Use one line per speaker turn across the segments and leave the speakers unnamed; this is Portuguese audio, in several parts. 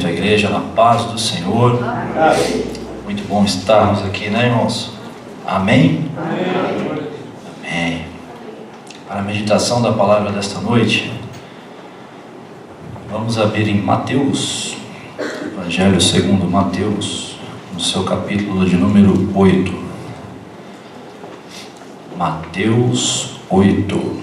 cumprimento a igreja na paz do Senhor. Amém. Muito bom estarmos aqui, né, irmãos? Amém? Amém. Amém. Para a meditação da palavra desta noite, vamos abrir em Mateus, Evangelho segundo Mateus, no seu capítulo de número 8. Mateus 8.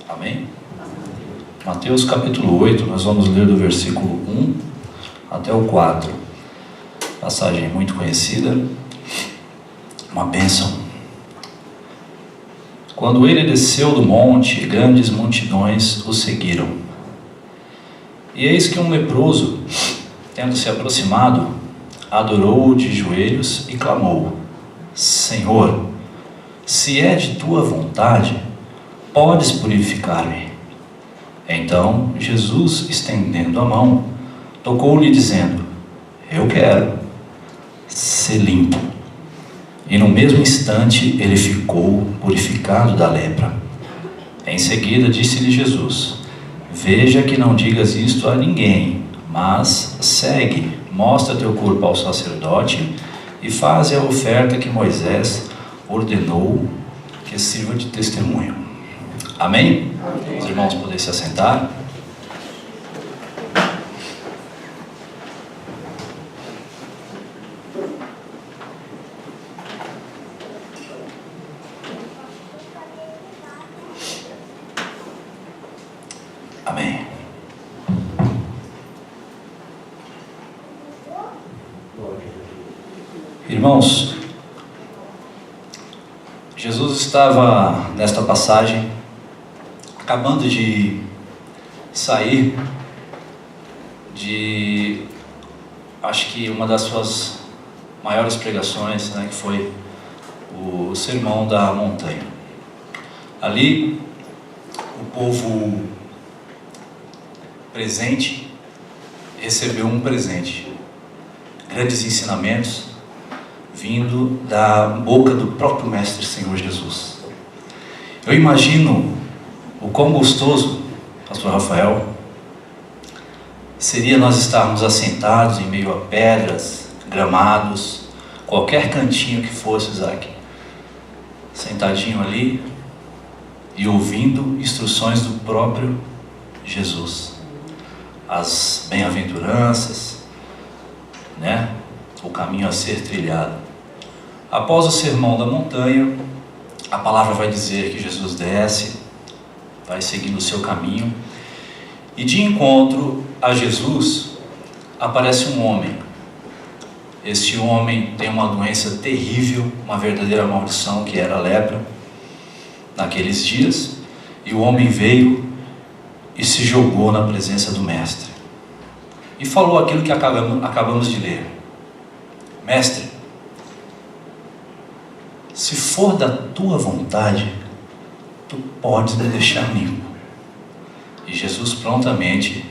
Amém? Mateus capítulo 8, nós vamos ler do versículo 1 até o 4. Passagem muito conhecida, uma bênção. Quando ele desceu do monte, grandes multidões o seguiram. E eis que um leproso, tendo se aproximado, adorou-o de joelhos e clamou: Senhor, se é de tua vontade, podes purificar-me. Então Jesus, estendendo a mão, tocou-lhe dizendo: eu quero, ser limpo. E no mesmo instante ele ficou purificado da lepra. Em seguida disse-lhe Jesus: veja que não digas isto a ninguém, mas segue, mostra teu corpo ao sacerdote e faze a oferta que Moisés ordenou que sirva de testemunho. Amém? Amém. Os irmãos podem se assentar. Amém. Irmãos, Jesus estava nesta passagem acabando de sair de, acho que uma das suas maiores pregações, né, que foi o Sermão da Montanha. Ali, o povo presente recebeu um presente, grandes ensinamentos vindo da boca do próprio Mestre Senhor Jesus. Eu imagino o quão gostoso, pastor Rafael, seria nós estarmos assentados em meio a pedras, gramados, qualquer cantinho que fosse, Isaac, sentadinho ali e ouvindo instruções do próprio Jesus, as bem-aventuranças, né? O caminho a ser trilhado. Após o Sermão da Montanha, a palavra vai dizer que Jesus desce, vai seguindo o seu caminho, e de encontro a Jesus aparece um homem. Este homem tem uma doença terrível, uma verdadeira maldição, que era a lepra naqueles dias, e o homem veio e se jogou na presença do Mestre e falou aquilo que acabamos de ler: Mestre, se for da tua vontade, tu podes me deixar limpo. E Jesus prontamente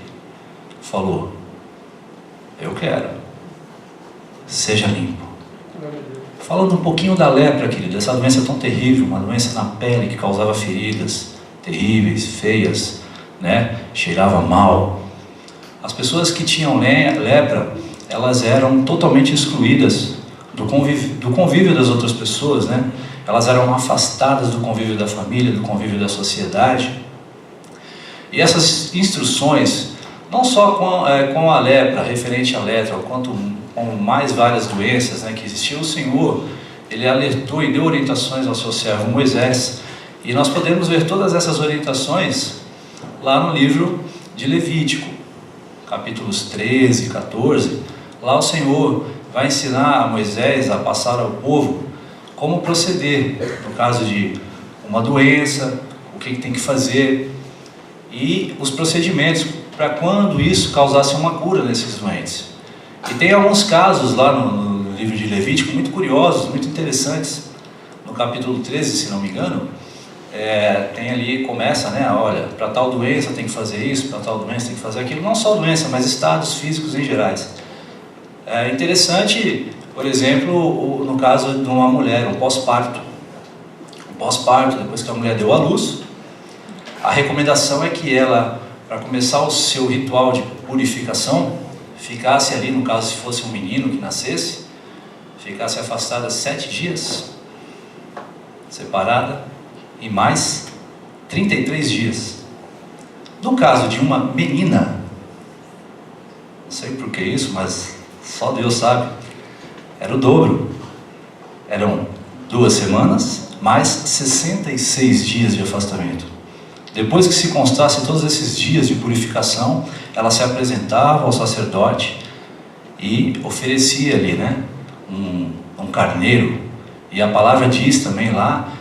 falou: eu quero, seja limpo. Falando um pouquinho da lepra, querido, essa doença tão terrível, uma doença na pele que causava feridas terríveis, feias, né? Cheirava mal. As pessoas que tinham lepra, elas eram totalmente excluídas do convívio das outras pessoas, né? Elas eram afastadas do convívio da família, do convívio da sociedade. E essas instruções, não só com a lepra, referente à lepra, quanto com mais várias doenças, né, que existiam, o Senhor, Ele alertou e deu orientações ao seu servo Moisés. E nós podemos ver todas essas orientações lá no livro de Levítico, capítulos 13 e 14. Lá o Senhor vai ensinar a Moisés a passar ao povo como proceder no caso de uma doença, o que tem que fazer e os procedimentos para quando isso causasse uma cura nesses doentes. E tem alguns casos lá no livro de Levítico, muito curiosos, muito interessantes. No capítulo 13, se não me engano, tem ali, começa, né, olha, para tal doença tem que fazer isso, para tal doença tem que fazer aquilo, não só doença, mas estados físicos em gerais. É interessante, por exemplo, no caso de uma mulher, um pós-parto. Um pós-parto, depois que a mulher deu à luz, a recomendação é que ela, para começar o seu ritual de purificação, ficasse ali, no caso se fosse um menino que nascesse, ficasse afastada 7 dias, separada, e mais 33 dias. No caso de uma menina, não sei por que isso, mas só Deus sabe, era o dobro. Eram 2 semanas, mais 66 dias de afastamento. Depois que se constasse todos esses dias de purificação, ela se apresentava ao sacerdote e oferecia ali, né, um carneiro. E a palavra diz também lá,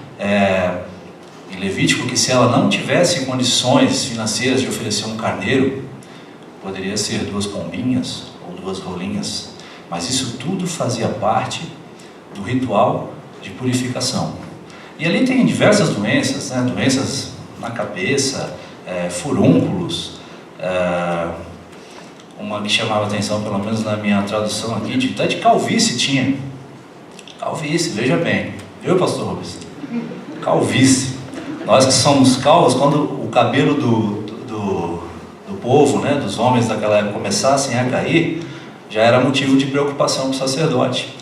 em Levítico, que se ela não tivesse condições financeiras de oferecer um carneiro, poderia ser 2 pombinhas ou 2 rolinhas, mas isso tudo fazia parte do ritual de purificação. E ali tem diversas doenças, né? Doenças na cabeça, furúnculos, uma que chamava atenção, pelo menos na minha tradução aqui, até de calvície tinha. Calvície, veja bem, viu, pastor Rubens? Calvície. Nós que somos calvos, quando o cabelo do povo, né, dos homens daquela época começassem a cair, já era motivo de preocupação para o sacerdote.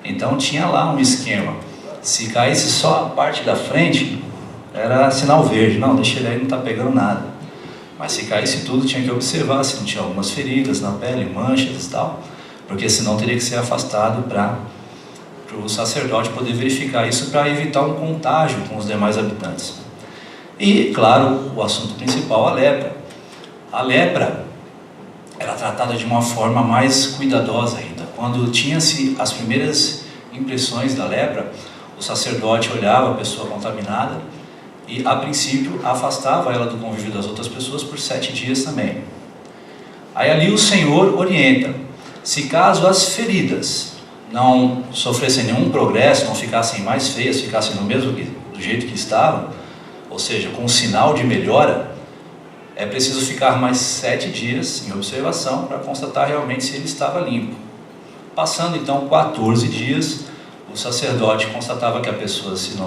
Então tinha lá um esquema. Se caísse só a parte da frente, era sinal verde. Não, deixa ele aí, não está pegando nada. Mas se caísse tudo, tinha que observar se não tinha algumas feridas na pele, manchas e tal, porque senão teria que ser afastado para o sacerdote poder verificar isso, para evitar um contágio com os demais habitantes. E, claro, o assunto principal, a lepra. A lepra era tratada de uma forma mais cuidadosa ainda. Quando tinha-se as primeiras impressões da lepra, o sacerdote olhava a pessoa contaminada e, a princípio, afastava ela do convívio das outras pessoas por 7 dias também. Aí ali o Senhor orienta: se caso as feridas não sofressem nenhum progresso, não ficassem mais feias, ficassem do jeito que estavam, ou seja, com um sinal de melhora, é preciso ficar mais 7 dias em observação para constatar realmente se ele estava limpo. Passando então 14 dias, o sacerdote constatava que a pessoa, se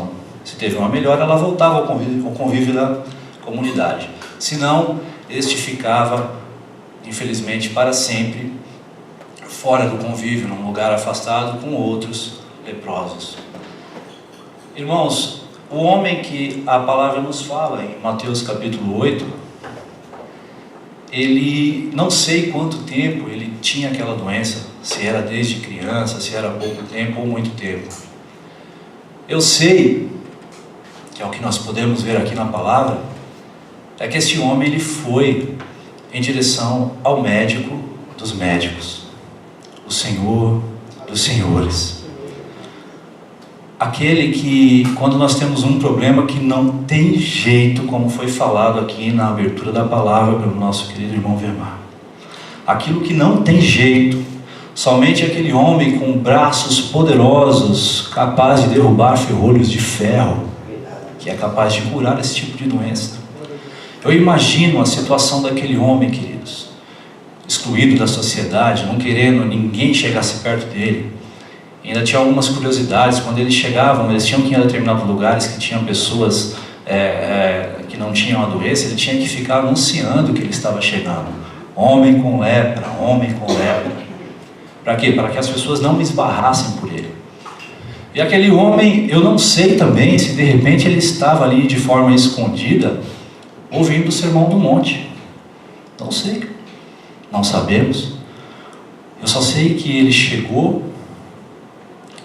teve uma melhora, ela voltava ao convívio da comunidade. Se não, este ficava, infelizmente, para sempre fora do convívio, num lugar afastado com outros leprosos. Irmãos, o homem que a palavra nos fala em Mateus capítulo 8, ele, não sei quanto tempo ele tinha aquela doença, se era desde criança, se era pouco tempo ou muito tempo. Eu sei, que é o que nós podemos ver aqui na palavra, é que esse homem ele foi em direção ao médico dos médicos, o Senhor dos senhores. Aquele que, quando nós temos um problema que não tem jeito, como foi falado aqui na abertura da palavra pelo nosso querido irmão Vermar, aquilo que não tem jeito, somente aquele homem com braços poderosos, capaz de derrubar ferrolhos de ferro, que é capaz de curar esse tipo de doença. Eu imagino a situação daquele homem, queridos, excluído da sociedade, não querendo ninguém chegasse perto dele. Ainda tinha algumas curiosidades. Quando eles chegavam, eles tinham que ir a determinados lugares que tinham pessoas que não tinham a doença. Ele tinha que ficar anunciando que ele estava chegando: homem com lepra, homem com lepra. Para quê? Para que as pessoas não esbarrassem por ele. E aquele homem, eu não sei também se de repente ele estava ali de forma escondida, ouvindo o Sermão do Monte. Não sei, não sabemos. Eu só sei que ele chegou,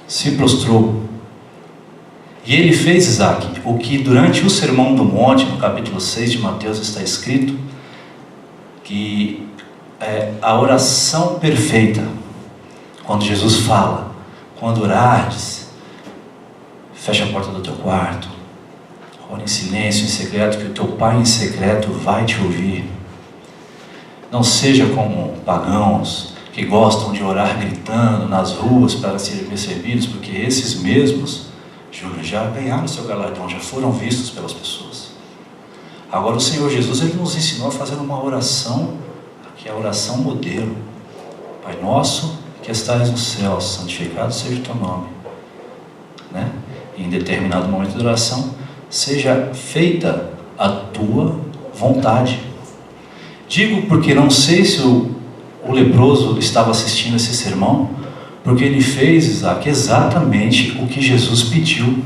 se prostrou, e ele fez, Isaac, o que durante o Sermão do Monte, no capítulo 6 de Mateus está escrito, que é a oração perfeita, quando Jesus fala: quando orares, fecha a porta do teu quarto, ora em silêncio, em secreto, que o teu Pai em secreto vai te ouvir. Não seja como pagãos, que gostam de orar gritando nas ruas para serem recebidos, porque esses mesmos, juro, já ganharam seu galardão, já foram vistos pelas pessoas. Agora o Senhor Jesus, Ele nos ensinou a fazer uma oração, que é a oração modelo. Pai nosso que estais no céu, santificado seja o teu nome. Né? E em determinado momento de oração, seja feita a tua vontade. Digo porque não sei se o leproso estava assistindo esse sermão, porque ele fez, Isaac, exatamente o que Jesus pediu.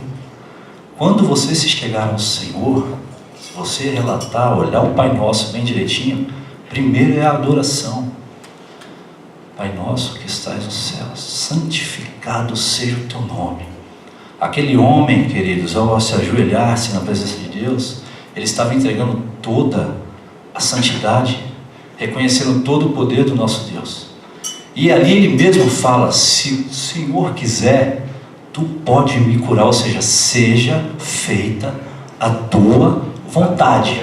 Quando você se chegar ao Senhor, se você relatar, olhar o Pai Nosso bem direitinho, primeiro é a adoração. Pai nosso que estás nos céus, santificado seja o teu nome. Aquele homem, queridos, ao se ajoelhar-se na presença de Deus, ele estava entregando toda a santidade, reconhecendo todo o poder do nosso Deus. E ali ele mesmo fala: se o Senhor quiser, tu pode me curar, ou seja, seja feita a tua vontade.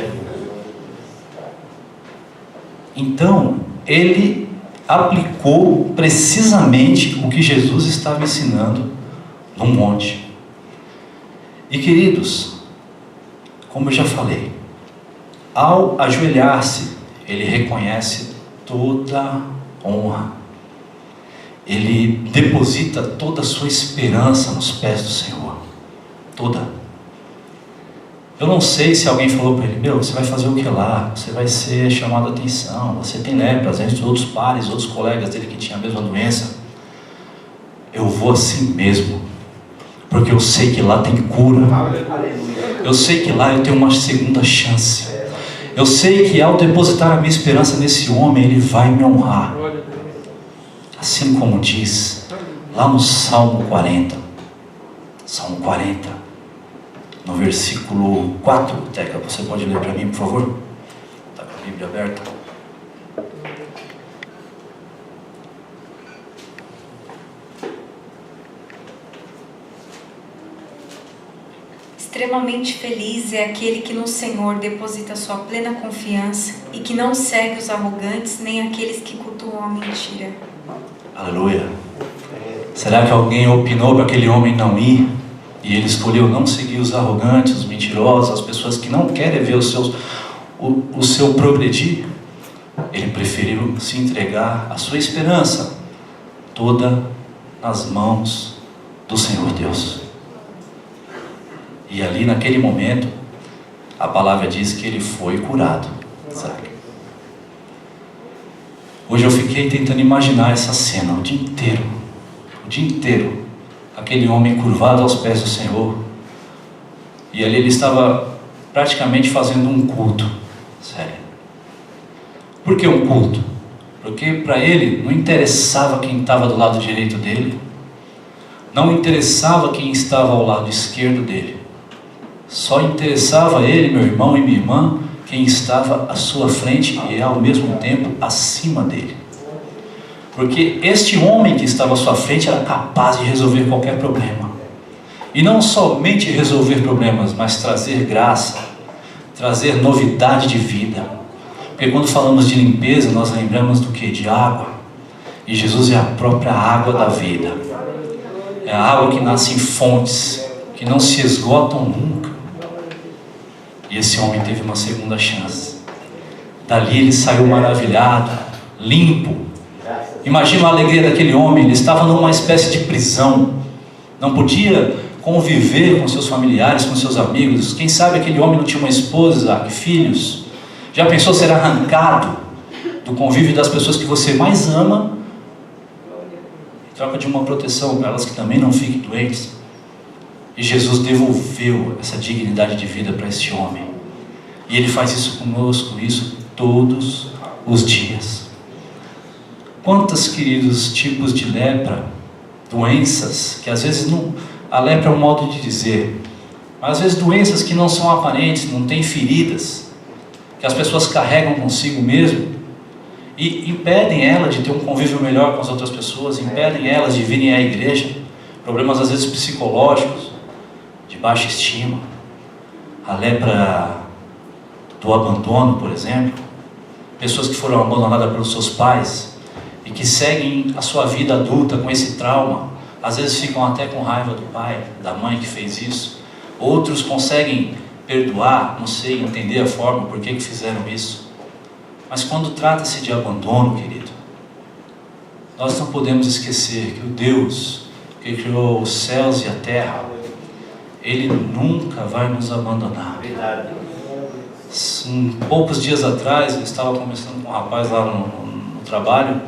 Então, ele aplicou precisamente o que Jesus estava ensinando no monte. E queridos, como eu já falei, ao ajoelhar-se, ele reconhece toda honra, ele deposita toda a sua esperança nos pés do Senhor, toda. Eu não sei se alguém falou para ele: você vai fazer o que lá? Você vai ser chamado a atenção, você tem lepra, às vezes outros pares, outros colegas dele que tinham a mesma doença. Eu vou assim mesmo, porque eu sei que lá tem cura, eu sei que lá eu tenho uma segunda chance, eu sei que ao depositar a minha esperança nesse homem, ele vai me honrar, assim como diz lá no Salmo 40, no versículo 4, Teca, você pode ler para mim, por favor? Está com a Bíblia aberta.
Extremamente feliz é aquele que no Senhor deposita sua plena confiança e que não segue os arrogantes nem aqueles que cultuam a mentira. Aleluia.
Será que alguém opinou para aquele homem não ir? E ele escolheu não seguir os arrogantes, os mentirosos, as pessoas que não querem ver o seu progredir? Ele preferiu se entregar a sua esperança toda nas mãos do Senhor Deus. E ali naquele momento, a palavra diz que ele foi curado. Sabe? Hoje eu fiquei tentando imaginar essa cena o dia inteiro. Aquele homem curvado aos pés do Senhor, e ali ele estava praticamente fazendo um culto. Sério. Por que um culto? Porque para ele não interessava quem estava do lado direito dele, não interessava quem estava ao lado esquerdo dele, só interessava a ele, meu irmão e minha irmã, quem estava à sua frente e ao mesmo tempo acima dele. Porque este homem que estava à sua frente era capaz de resolver qualquer problema. E não somente resolver problemas, mas trazer graça, trazer novidade de vida. Porque quando falamos de limpeza, nós lembramos do que? De água. E Jesus é a própria água da vida. É a água que nasce em fontes, que não se esgotam nunca. E esse homem teve uma segunda chance. Dali ele saiu maravilhado, limpo. Imagina a alegria daquele homem. Ele estava numa espécie de prisão, não podia conviver com seus familiares, com seus amigos. Quem sabe aquele homem não tinha uma esposa, filhos. Já pensou ser arrancado do convívio das pessoas que você mais ama, em troca de uma proteção para elas que também não fiquem doentes? E Jesus devolveu essa dignidade de vida para este homem, e Ele faz isso conosco, isso todos os dias. Quantos, queridos, tipos de lepra, doenças, que às vezes não, a lepra é um modo de dizer, mas às vezes doenças que não são aparentes, não têm feridas, que as pessoas carregam consigo mesmo, e impedem ela de ter um convívio melhor com as outras pessoas, impedem elas de virem à igreja, problemas às vezes psicológicos, de baixa estima, a lepra do abandono, por exemplo, pessoas que foram abandonadas pelos seus pais, e que seguem a sua vida adulta com esse trauma, às vezes ficam até com raiva do pai, da mãe que fez isso. Outros conseguem perdoar, não sei, entender a forma, por que fizeram isso. Mas quando trata-se de abandono, querido, nós não podemos esquecer que o Deus que criou os céus e a terra, Ele nunca vai nos abandonar. Poucos dias atrás, eu estava conversando com um rapaz lá no trabalho,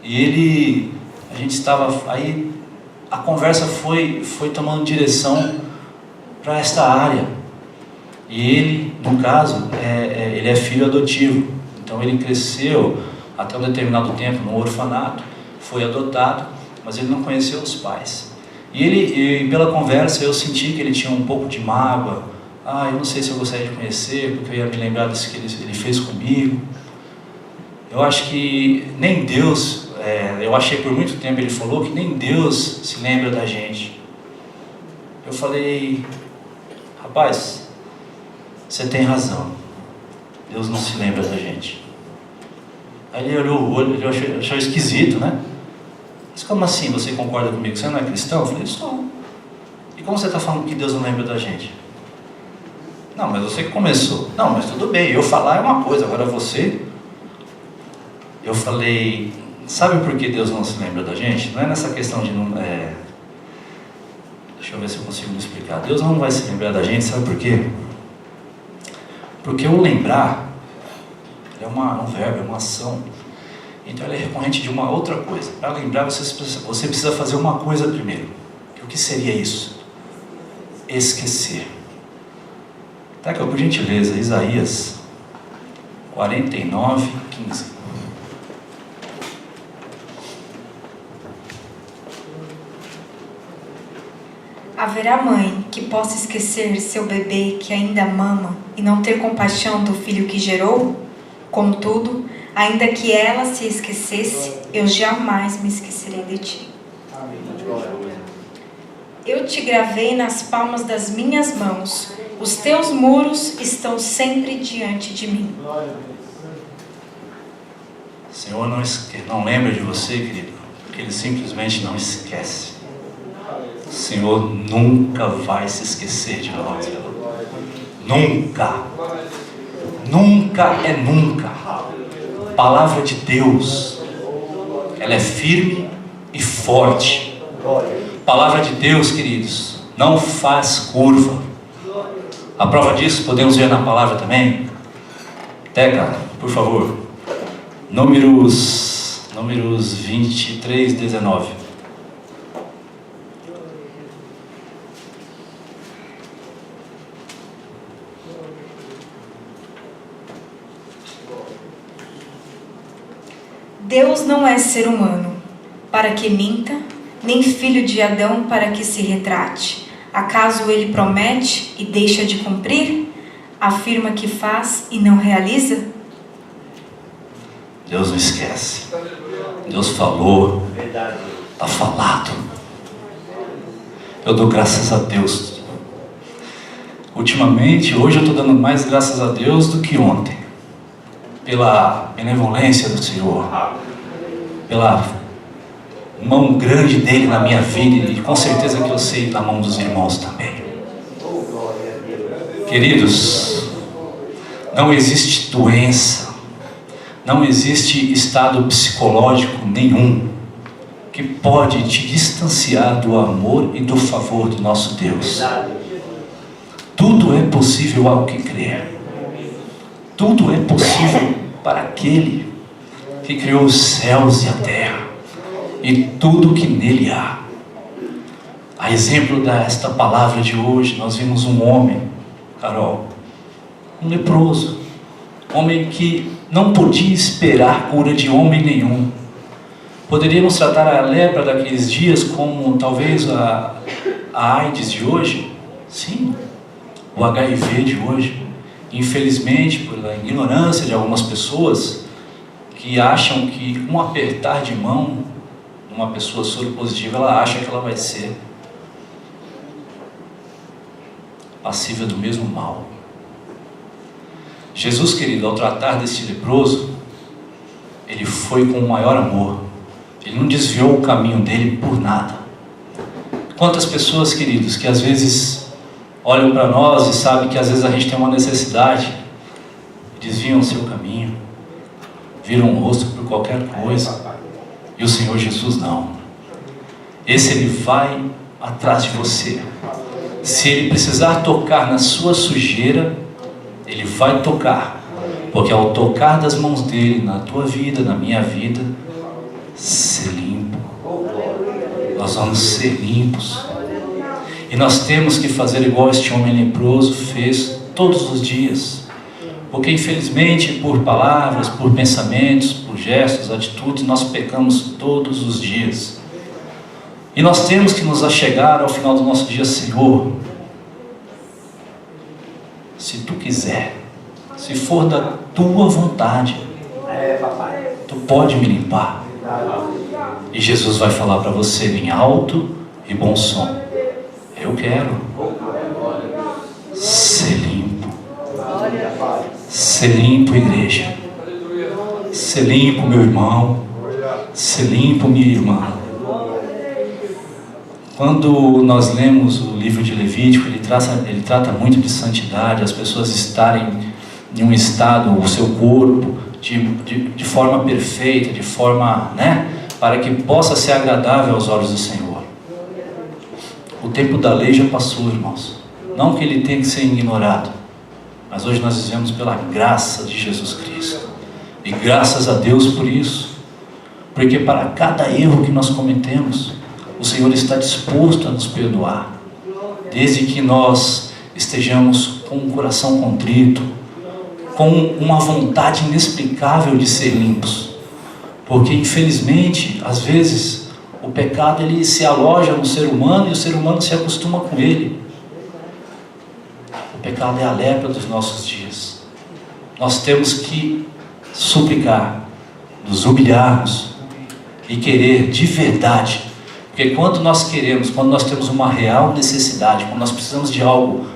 e a gente estava, aí a conversa foi tomando direção para esta área. E ele, no caso, ele é filho adotivo. Então ele cresceu até um determinado tempo no orfanato, foi adotado, mas ele não conheceu os pais. E pela conversa eu senti que ele tinha um pouco de mágoa. Eu não sei se eu gostaria de conhecer, porque eu ia me lembrar disso que ele fez comigo. Eu acho que nem Deus, eu achei por muito tempo, ele falou que nem Deus se lembra da gente. Eu falei, rapaz, você tem razão, Deus não se lembra da gente. Aí ele olhou o olho, ele achou esquisito, né? Mas como assim, você concorda comigo? Você não é cristão? Eu falei, sou. E como você está falando que Deus não lembra da gente? Não, mas você que começou. Não, mas tudo bem, eu falar é uma coisa, agora você... Eu falei, sabe por que Deus não se lembra da gente? Não é nessa questão de... Deixa eu ver se eu consigo me explicar. Deus não vai se lembrar da gente, sabe por quê? Porque o lembrar é um verbo, é uma ação. Então ela é recorrente de uma outra coisa. Para lembrar, você precisa fazer uma coisa primeiro. E o que seria isso? Esquecer. Pega por gentileza, Isaías 49, 15.
Haverá mãe que possa esquecer seu bebê que ainda mama e não ter compaixão do filho que gerou? Contudo, ainda que ela se esquecesse, eu jamais me esquecerei de ti. Eu te gravei nas palmas das minhas mãos, os teus muros estão sempre diante de mim.
O Senhor não lembra de você, querido, porque Ele simplesmente não esquece. O Senhor nunca vai se esquecer de nós. Nunca. Nunca é nunca. Palavra de Deus, ela é firme e forte. Palavra de Deus, queridos, não faz curva. A prova disso podemos ver na palavra também. Teca, por favor. Números 23, 19.
Deus não é ser humano, para que minta, nem filho de Adão para que se retrate. Acaso ele promete e deixa de cumprir? Afirma que faz e não realiza?
Deus não esquece. Deus falou, está falado. Eu dou graças a Deus. Ultimamente, hoje eu estou dando mais graças a Deus do que ontem. Pela benevolência do Senhor, pela mão grande dele na minha vida, e com certeza que eu sei na mão dos irmãos também. Queridos, não existe doença, não existe estado psicológico nenhum que pode te distanciar do amor e do favor do nosso Deus. Tudo é possível ao que crer. Tudo é possível para aquele que criou os céus e a terra e tudo que nele há. A exemplo desta palavra de hoje, nós vimos um homem, Carol, um leproso, homem que não podia esperar cura de homem nenhum. Poderíamos tratar a lepra daqueles dias como talvez a AIDS de hoje? Sim, o HIV de hoje. Infelizmente, pela ignorância de algumas pessoas que acham que um apertar de mão, uma pessoa soropositiva, ela acha que ela vai ser passível do mesmo mal. Jesus, querido, ao tratar desse leproso, ele foi com o maior amor. Ele não desviou o caminho dele por nada. Quantas pessoas, queridos, que às vezes olham para nós e sabem que às vezes a gente tem uma necessidade, desviam o seu caminho, viram o rosto por qualquer coisa, e o Senhor Jesus não. Esse ele vai atrás de você. Se ele precisar tocar na sua sujeira, ele vai tocar, porque ao tocar das mãos dele na tua vida, na minha vida, ser limpo, nós vamos ser limpos. E nós temos que fazer igual este homem leproso fez todos os dias, porque infelizmente por palavras, por pensamentos, por gestos, atitudes, nós pecamos todos os dias. E nós temos que nos achegar ao final do nosso dia: Senhor, se Tu quiser, se for da Tua vontade, Tu pode me limpar. E Jesus vai falar para você em alto e bom som: eu quero ser limpo. Ser limpo, igreja. Ser limpo, meu irmão. Ser limpo, minha irmã. Quando nós lemos o livro de Levítico, ele trata muito de santidade, as pessoas estarem em um estado, o seu corpo, de forma perfeita, de forma, para que possa ser agradável aos olhos do Senhor. O tempo da lei já passou, irmãos. Não que ele tenha que ser ignorado, mas hoje nós vivemos pela graça de Jesus Cristo. E graças a Deus por isso. Porque para cada erro que nós cometemos, o Senhor está disposto a nos perdoar, desde que nós estejamos com um coração contrito, com uma vontade inexplicável de ser limpos. Porque infelizmente, às vezes, o pecado ele se aloja no ser humano e o ser humano se acostuma com ele. O pecado é a lepra dos nossos dias. Nós temos que suplicar, nos humilharmos e querer de verdade. Porque quando nós queremos, quando nós temos uma real necessidade, quando nós precisamos de algo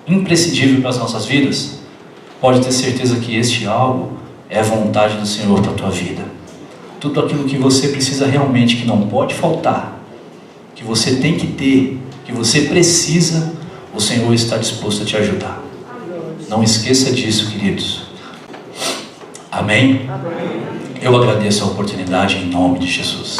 imprescindível para as nossas vidas, pode ter certeza que este algo é a vontade do Senhor para a tua vida. Tudo aquilo que você precisa realmente, que não pode faltar, que você tem que ter, que você precisa, o Senhor está disposto a te ajudar. Não esqueça disso, queridos. Amém? Eu agradeço a oportunidade em nome de Jesus.